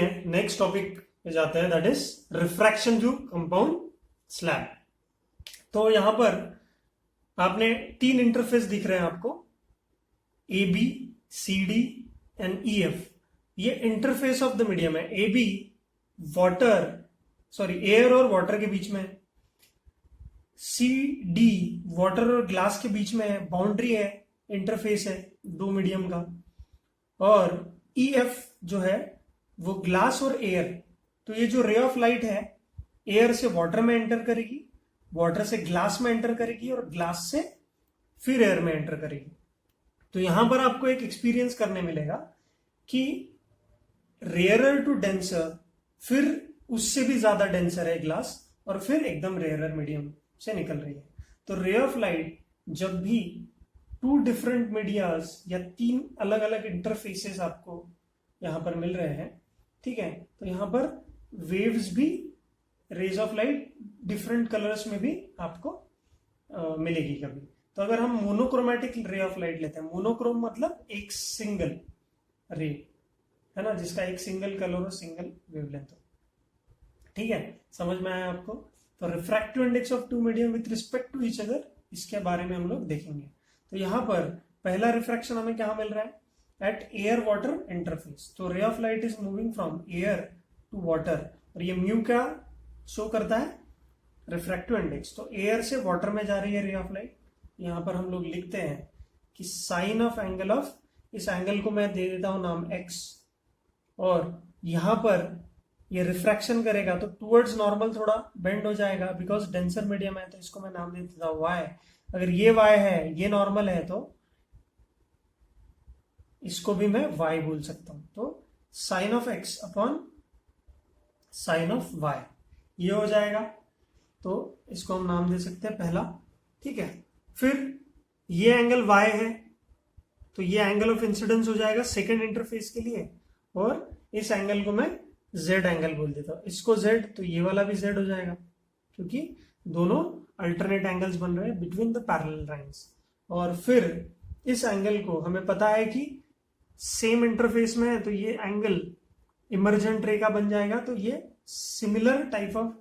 हैं next topic पे जाते हैं, that is refraction through compound slab. तो यहां पर आपने तीन इंटरफेस दिख रहे हैं आपको, A B C D and E F. ये इंटरफेस ऑफ द मीडियम है। ए बी एयर और वाटर के बीच में है। सी डी वाटर और ग्लास के बीच में है, बाउंड्री है, इंटरफेस है दो मीडियम का। और ई एफ जो है वो ग्लास और एयर। तो ये जो रे ऑफ लाइट है एयर से वाटर में एंटर करेगी, वाटर से ग्लास में एंटर करेगी और ग्लास से फिर एयर में एंटर करेगी। तो यहां पर आपको एक एक्सपीरियंस करने मिलेगा कि रेयरर टू डेंसर, फिर उससे भी ज्यादा डेंसर है ग्लास, और फिर एकदम रेयरर मीडियम से निकल रही है। तो रे ऑफ लाइट जब भी टू डिफरेंट मीडियाज या तीन अलग अलग इंटरफेसेस आपको यहां पर मिल रहे हैं, ठीक है, तो यहां पर वेव्स भी, rays of light different colours में भी आपको मिलेगी कभी। तो अगर हम मोनोक्रोमेटिक रे ऑफ लाइट लेते हैं, मोनोक्रोम मतलब एक सिंगल रे है ना, जिसका एक सिंगल कलर और सिंगल वेवलेंथ हो, ठीक है, समझ में आया आपको। तो refractive index of two medium with respect to each other, इसके बारे में हम लोग देखेंगे। तो यहां पर पहला रिफ्रैक्शन हमें क्या मिल रहा है, एट एयर वाटर इंटरफेस। तो ray of light is moving from air to water, और ये म्यू क्या शो करता है, रिफ्रैक्टिव इंडेक्स। तो एयर से वाटर में जा रही है रे ऑफ लाइट। यहां पर हम लोग लिखते हैं कि साइन ऑफ एंगल ऑफ, इस एंगल को मैं दे देता हूं नाम x, और यहां पर ये रिफ्रैक्शन करेगा तो टूवर्ड्स नॉर्मल थोड़ा बेंड हो जाएगा, बिकॉज डेंसर मीडियम है, तो इसको मैं नाम दे देता हूं y। अगर ये y है, ये नॉर्मल है, तो इसको भी मैं y बोल सकता हूं। तो sine of x upon sine of y ये हो जाएगा। तो इसको हम नाम दे सकते हैं पहला, ठीक है। फिर ये एंगल y है, तो ये एंगल ऑफ इंसिडेंस हो जाएगा सेकेंड इंटरफेस के लिए, और इस एंगल को मैं z एंगल बोल देता हूं। इसको z, तो ये वाला भी z हो जाएगा, क्योंकि दोनों अल्टरनेट एंगल्स बन रहे हैं बिटवीन द पैरेलल लाइंस। और फिर इस एंगल को हमें पता है कि सेम इंटरफेस में है, तो ये एंगल इमर्जेंट रे का बन जाएगा। तो ये सिमिलर टाइप ऑफ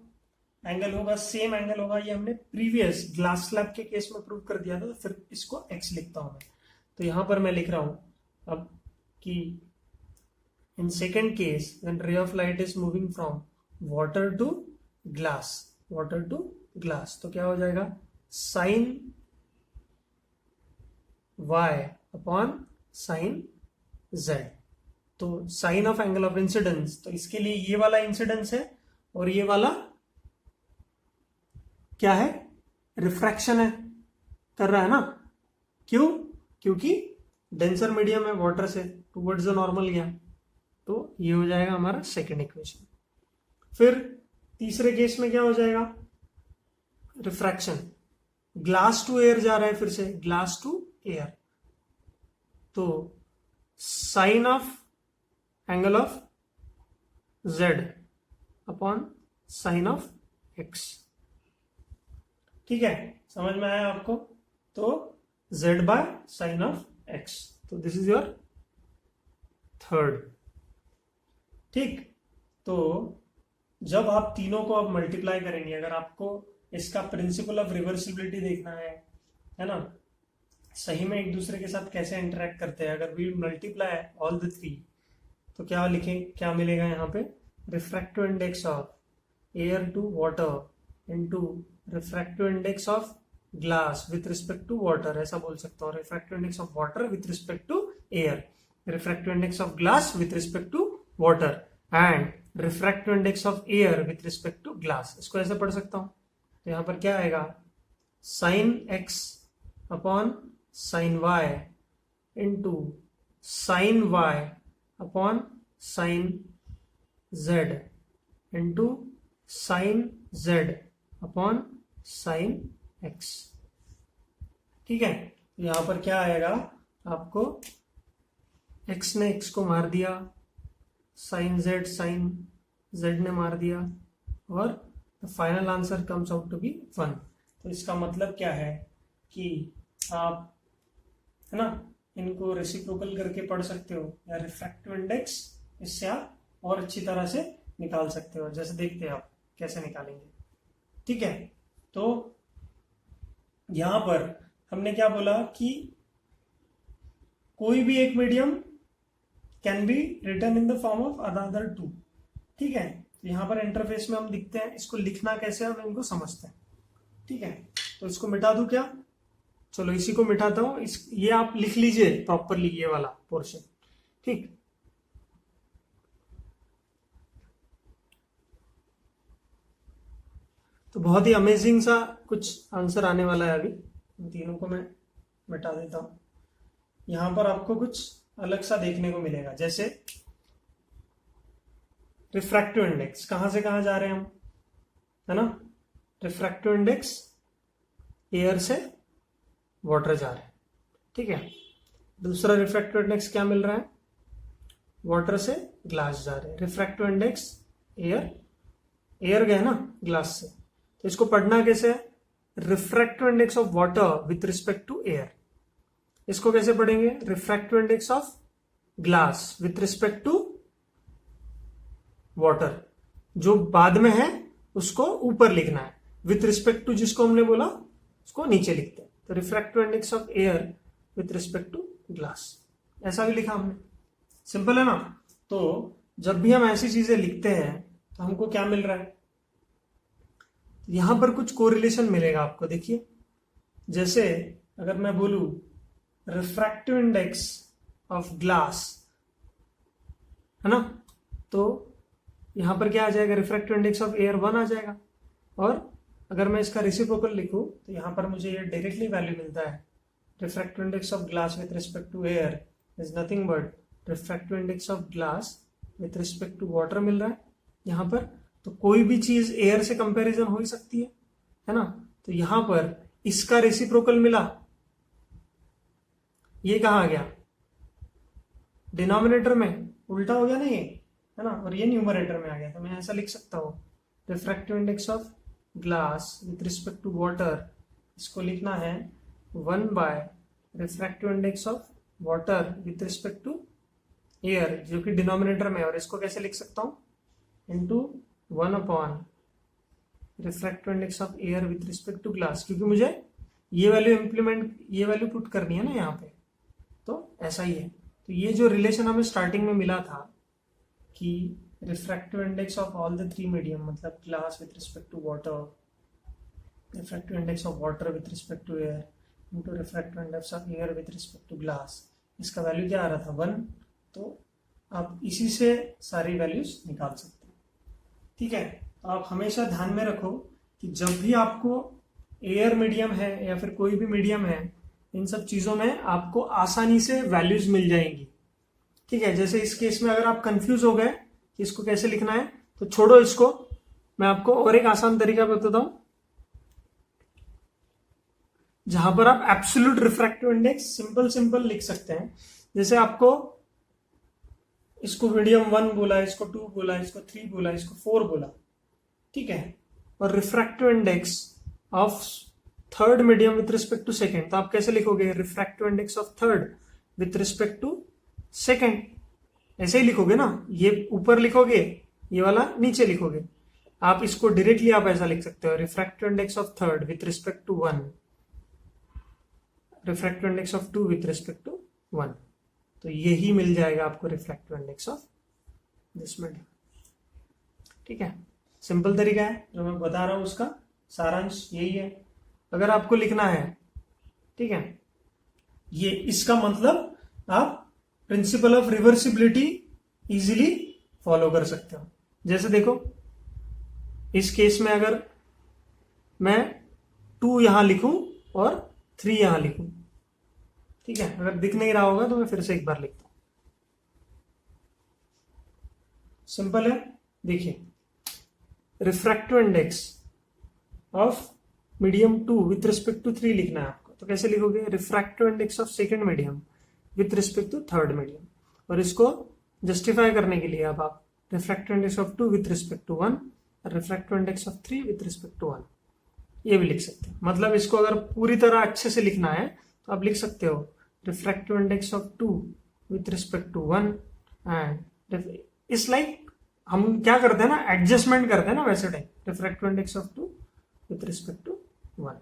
एंगल होगा, सेम एंगल होगा। ये हमने प्रीवियस ग्लास स्लैब के केस में प्रूव कर दिया था, तो फिर इसको x लिखता हूं मैं। तो यहां पर मैं लिख रहा हूं अब कि in second case when ray of light is moving from water to glass, water to glass, तो क्या हो जाएगा, sine y upon sine z। तो sine of angle of incidence, तो इसके लिए ये वाला इंसिडेंस है और ये वाला क्या है, रिफ्रैक्शन है, कर रहा है ना। क्यों, क्योंकि डेंसर मीडियम है, वाटर से टुवर्ड्स द नॉर्मल गया। तो ये हो जाएगा हमारा सेकेंड इक्वेशन। फिर तीसरे केस में क्या हो जाएगा, रिफ्रैक्शन, ग्लास टू एयर जा रहा है, फिर से ग्लास टू एयर। तो sine of angle of z upon sine of x, ठीक है, समझ में आया आपको। तो z by sine of x, तो दिस इज योर थर्ड, ठीक। तो जब आप तीनों को अब मल्टीप्लाई करेंगे, अगर आपको इसका प्रिंसिपल ऑफ रिवर्सिबिलिटी देखना है ना, सही में एक दूसरे के साथ कैसे इंटरेक्ट करते हैं, अगर we multiply all the three, तो क्या लिखें, क्या मिलेगा यहाँ पे, refractive index of air to water into refractive index of glass with respect to water, ऐसा बोल सकता हूँ। Refractive index of water with respect to air, refractive index of glass with respect to water, and refractive index of air with respect to glass. इसको ऐसे पढ़ सकता हूं। तो यहां पर क्या आएगा, sine x upon sine y into sine y upon sine z into sine z upon sine x, ठीक है। यहां पर क्या आएगा, आपको x ने x को मार दिया, साइन z ने मार दिया, और the final answer comes out to be 1। तो इसका मतलब क्या है कि आप, है ना, इनको रेसिप्रोकल करके पढ़ सकते हो, या रिफ्रैक्टिव इंडेक्स, इससे आप और अच्छी तरह से निकाल सकते हो। जैसे देखते हैं आप कैसे निकालेंगे। ठीक है, तो यहां पर हमने क्या बोला कि कोई भी एक medium can be written in the form of another two. ठीक है, तो यहां पर इंटरफेस में हम दिखते हैं, इसको लिखना कैसे हम इनको समझते हैं। ठीक है, तो इसको मिटा दूं क्या? चलो इसी को मिटाता हूं। ये आप लिख लीजिए प्रॉपरली, ये वाला पोर्शन। ठीक, तो बहुत ही अमेजिंग सा कुछ आंसर आने वाला है अभी। इन तीनों को मैं मिटा देता हूं। यहां पर आपको कुछ अलग सा देखने को मिलेगा। जैसे रिफ्रैक्टिव इंडेक्स, कहां से कहां जा रहे हैं हम, है ना? रिफ्रैक्टिव इंडेक्स एयर से वाटर जा रहे हैं। ठीक है, दूसरा रिफ्रैक्टिव इंडेक्स क्या मिल रहा है? वाटर से ग्लास जा रहे हैं। रिफ्रैक्टिव इंडेक्स एयर गए ना ग्लास से, तो इसको पढ़ना कैसे है? Refractive index of water with respect to air. इसको कैसे पढ़ेंगे? Refractive index of glass with respect to water. जो बाद में है उसको ऊपर लिखना है, विथ रिस्पेक्ट टू जिसको हमने बोला उसको नीचे लिखते हैं। तो refractive index of air with respect to glass, ऐसा भी लिखा हमने। सिंपल है ना? तो जब भी हम ऐसी चीजें लिखते हैं तो हमको क्या मिल रहा है? यहां पर कुछ कोरिलेशन मिलेगा आपको। देखिए, जैसे अगर मैं बोलूं रिफ्रैक्टिव इंडेक्स ऑफ ग्लास, है ना, तो यहां पर क्या आ जाएगा? रिफ्रैक्टिव इंडेक्स ऑफ एयर 1 आ जाएगा। और अगर मैं इसका रेसिप्रोकल लिखूं तो यहां पर मुझे ये डायरेक्टली वैल्यू मिलता है। Refractive index of glass with respect to air is nothing but refractive index of glass with respect to water मिल रहा है यहां पर। तो कोई भी चीज एयर से कंपैरिजन हो ही सकती है ना? तो यहां पर इसका रेसिप्रोकल मिला, ये कहां आ गया? डिनोमिनेटर में। उल्टा हो गया ना ये, है ना? और ये न्यूमरेटर में आ गया। तो मैं ऐसा लिख सकता हूं, refractive index of glass with respect to water, इसको लिखना है 1 by refractive index of water with respect to air, जो कि डिनोमिनेटर में है। और इसको कैसे लिख सकता हूं? Into 1 upon refractive index of air with respect to glass, क्योंकि मुझे ये वैल्यू पुट करनी है ना यहाँ पे। तो ऐसा ही है। तो ये जो रिलेशन हमें स्टार्टिंग में मिला था कि refractive index of all the 3 medium, मतलब glass with respect to water, refractive index of water with respect to air into refractive index of air with respect to glass, इसका वैल्यू क्या आ रहा था? 1। तो आप इसी से सारी वैल्यूज निकाल सकते हैं। ठीक है, तो आप हमेशा ध्यान में रखो कि जब भी आपको एयर मीडियम है या फिर कोई भी मीडियम है, इन सब चीजों में आपको आसानी से वैल्यूज मिल जाएंगी। ठीक है, जैसे इस केस में अगर आप कंफ्यूज हो गए कि इसको कैसे लिखना है तो छोड़ो इसको, मैं आपको और एक आसान तरीका बताता हूं जहां पर आप एब्सोल्यूट रिफ्रैक्टिव इंडेक्स सिंपल लिख सकते हैं। जैसे आपको इसको मीडियम 1 बोला, इसको 2 बोला, इसको 3 बोला, इसको 4 बोला। ठीक है, और refractive index of third medium with respect to second, तो आप कैसे लिखोगे? Refractive index of third with respect to second, ऐसे ही लिखोगे ना। ये ऊपर लिखोगे, ये वाला नीचे लिखोगे। आप इसको डायरेक्टली आप ऐसा लिख सकते हो, refractive index of third with respect to 1, refractive index of 2 with respect to 1। तो यही मिल जाएगा आपको refractive index of this medium. ठीक है, सिंपल तरीका है जो मैं बता रहा हूं, उसका सारांश यही है। अगर आपको लिखना है, ठीक है, ये इसका मतलब आप principle of reversibility easily follow कर सकते हो। जैसे देखो, इस केस में अगर मैं 2 यहां लिखूं और 3 यहां लिखूं, ठीक है, अगर दिख नहीं रहा होगा तो मैं फिर से एक बार लिखता हूं। सिंपल है। देखिए, refractive index of medium 2 with respect to 3 लिखना है आपको, तो कैसे लिखोगे? Refractive index of second medium with respect to third medium. और इसको जस्टिफाई करने के लिए अब आप refractive index of 2 with respect to 1 और refractive index of 3 with respect to 1, ये भी लिख सकते हैं। मतलब इसको अगर पूरी तरह अच्छे से लिखना है तो आप लिख सकते हो refractive index of 2 with respect to 1 and it's like हम क्या करते हैं ना, एडजस्टमेंट करते हैं ना वैसे time, refractive index of 2 with respect to 1,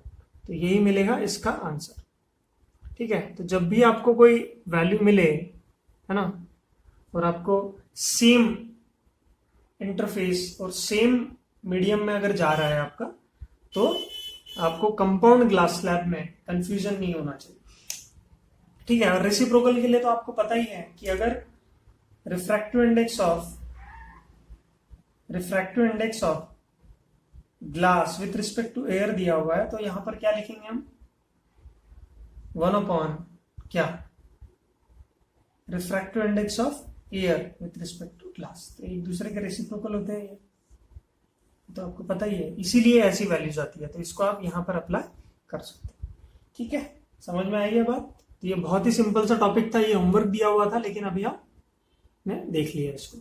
तो यही मिलेगा इसका आंसर। ठीक है, तो जब भी आपको कोई वैल्यू मिले, है ना, और आपको सेम इंटरफेस और सेम मीडियम में अगर जा रहा है आपका, तो आपको कंपाउंड ग्लास स्लैब में कंफ्यूजन नहीं होना चाहिए। ठीक है, और रेसिप्रोकल के लिए तो आपको पता ही है कि अगर refractive index of glass with respect to air दिया हुआ है, तो यहां पर क्या लिखेंगे हम, 1 क्या, refractive index of air with respect to glass, तो एक दूसरे के रेसिप्रोकल होते हैं ये, तो आपको पता ही है, इसीलिए ऐसी वैल्यूज आती है, तो इसको आप यहां पर अप्लाई कर सकते हैं। ठीक है, समझ में आई है बात। तो ये बहुत ही सिंपल सा टॉपिक था, ये होमवर्क दिया हुआ था, लेकिन अभी आपने देख लिया इसको।